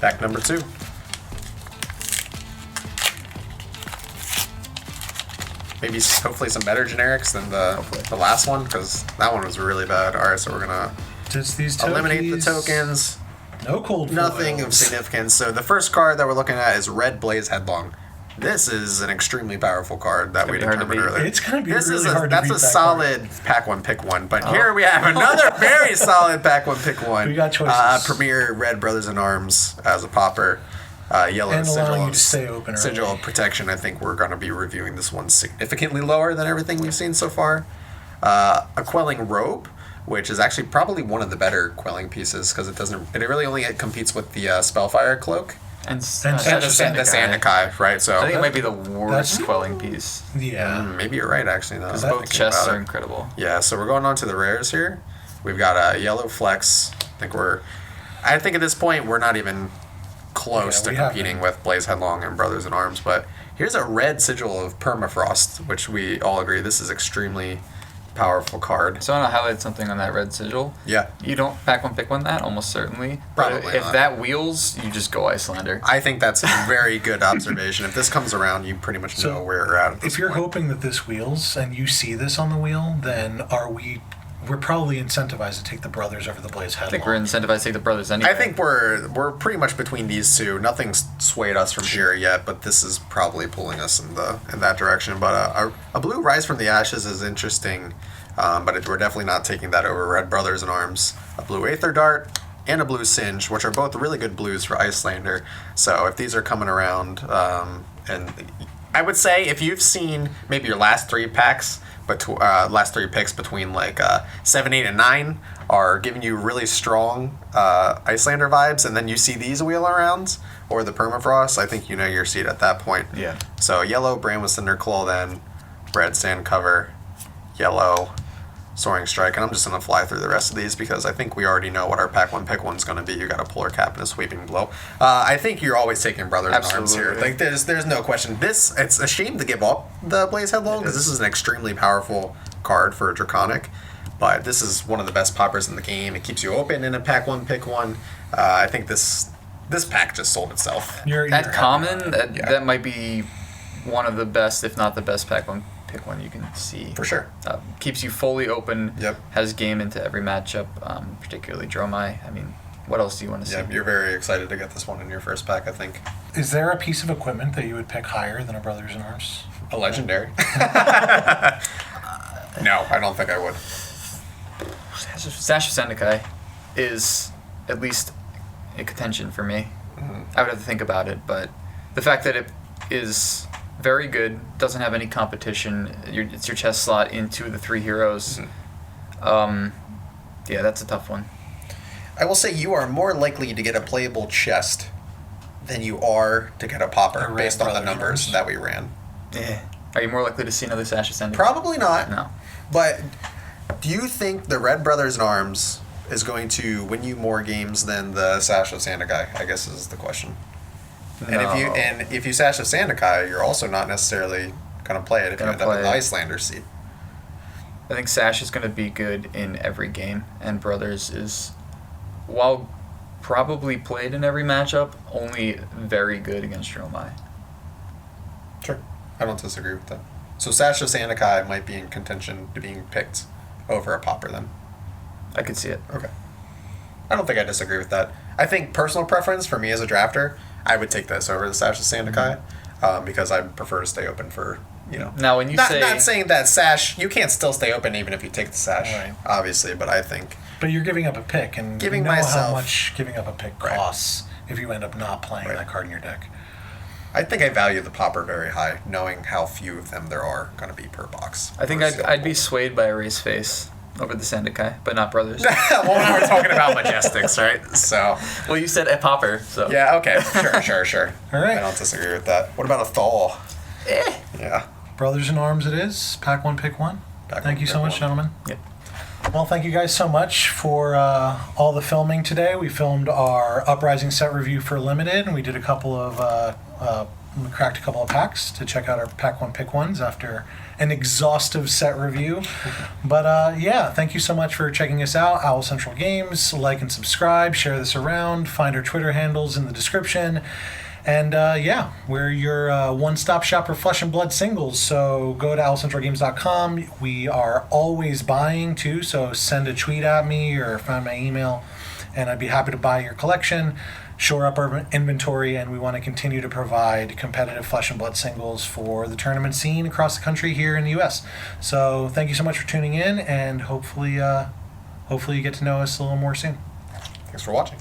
Pack number 2. Maybe hopefully some better generics than the last one, because that one was really bad. All right, so we're gonna eliminate the tokens. No cold Nothing foils of significance. So the first card that we're looking at is Red Blaze Headlong. This is an extremely powerful card that we determined earlier. It's going to be really hard to beat. That's a solid pack one, pick one. But here we have another very solid pack one, pick one. We got choices. Premier Red Brothers in Arms as a popper. Yellow and sigil allowing you to stay open sigil of protection. I think we're going to be reviewing this one significantly lower than everything we've seen so far. A Quelling Robe, which is actually probably one of the better quelling pieces because it really only competes with the Spellfire Cloak. And the Sandakai, right? So I think it might be the worst quelling piece. Yeah. Maybe you're right, actually. Because both chests are incredible. Yeah, so we're going on to the rares here. We've got a Yellow Flex. I think at this point we're not even close to competing with Blaze Headlong and Brothers in Arms. But here's a red Sigil of Permafrost, which we all agree this is extremely powerful card. So I want to highlight something on that red sigil. Yeah. You don't pack one, pick one that, almost certainly. Probably if that wheels, you just go Icelander. I think that's a very good observation. If this comes around, you pretty much know where we're at this If you're point. hoping that this wheels and you see this on the wheel, then we're probably incentivized to take the Brothers over the Blaze Headlong. I think we're incentivized to take the Brothers anyway. I think we're pretty much between these two. Nothing's swayed us from here yet, but this is probably pulling us in that direction. But a blue Rise from the Ashes is interesting. But we're definitely not taking that over Red Brothers in Arms. A blue Aether Dart and a blue Singe, which are both really good blues for Icelander. So if these are coming around, and I would say if you've seen maybe your last three picks between like 7, 8, and 9 are giving you really strong Icelander vibes, and then you see these wheel around or the Permafrost, I think you know your seat at that point. Yeah. So yellow Brand with Cinder Claw, then red Sand Cover, yellow Soaring Strike, and I'm just going to fly through the rest of these because I think we already know what our pack one pick one's going to be. You got a Polar Cap and a Sweeping Blow. I think you're always taking Brothers in Arms here. Like there's no question. It's a shame to give up the Blaze Headlong because this is an extremely powerful card for a Draconic, but this is one of the best poppers in the game. It keeps you open in a pack one pick one. I think this pack just sold itself. At common, that might be one of the best, if not the best pack one pick one you can see. For sure. Keeps you fully open. Yep. Has game into every matchup, particularly Dromai. I mean, what else do you want to see? You're very excited to get this one in your first pack, I think. Is there a piece of equipment that you would pick higher than a Brothers in Arms? A legendary. No, I don't think I would. Sash of Sandakai is at least a contention for me. Mm-hmm. I would have to think about it, but the fact that it is very good, doesn't have any competition, it's your chest slot into the 3 heroes. Mm-hmm. Yeah, that's a tough one. I will say you are more likely to get a playable chest than you are to get a popper based on the numbers that we ran. Yeah. Are you more likely to see another Sash of Sandakai? Probably not. No. But do you think the Red Brothers in Arms is going to win you more games than the Sash of Sandakai? I guess is the question. No. And if you Sash of Sandakai, you're also not necessarily going to play it if you end up in the Icelander seat. I think Sash is going to be good in every game, and Brothers is, while probably played in every matchup, only very good against Dromai. Sure. I don't disagree with that. So Sash of Sandakai might be in contention to being picked over a popper then. I could see it. Okay. I don't think I disagree with that. I think personal preference for me as a drafter, I would take this over the Sash of Sandakai because I prefer to stay open for, Now, when you not saying that Sash, you can't still stay open even if you take the Sash, right, obviously, but I think... But you're giving up a pick, and you know how much giving up a pick costs if you end up not playing that card in your deck. I think I value the popper very high, knowing how few of them there are going to be per box. I think I'd be swayed by Erase Face over the Sandakai, but not Brothers. Well, now we're talking about Majestics, right? So. Well, you said a popper, so. Yeah, okay. Sure. All right. I don't disagree with that. What about a Thaw? Yeah. Brothers in Arms it is. Pack one, pick one. Thank you so much, gentlemen. Yep. Well, thank you guys so much for all the filming today. We filmed our Uprising set review for Limited, and we did a couple of We cracked a couple of packs to check out our Pack 1 Pick 1s after an exhaustive set review. But yeah, thank you so much for checking us out. Owl Central Games. Like and subscribe. Share this around. Find our Twitter handles in the description. And yeah, we're your one-stop shop for Flesh and Blood singles. So go to owlcentralgames.com. We are always buying too, so send a tweet at me or find my email, and I'd be happy to buy your collection, shore up our inventory, and we want to continue to provide competitive Flesh and Blood singles for the tournament scene across the country here in the U.S. So thank you so much for tuning in, and hopefully you get to know us a little more soon. Thanks for watching.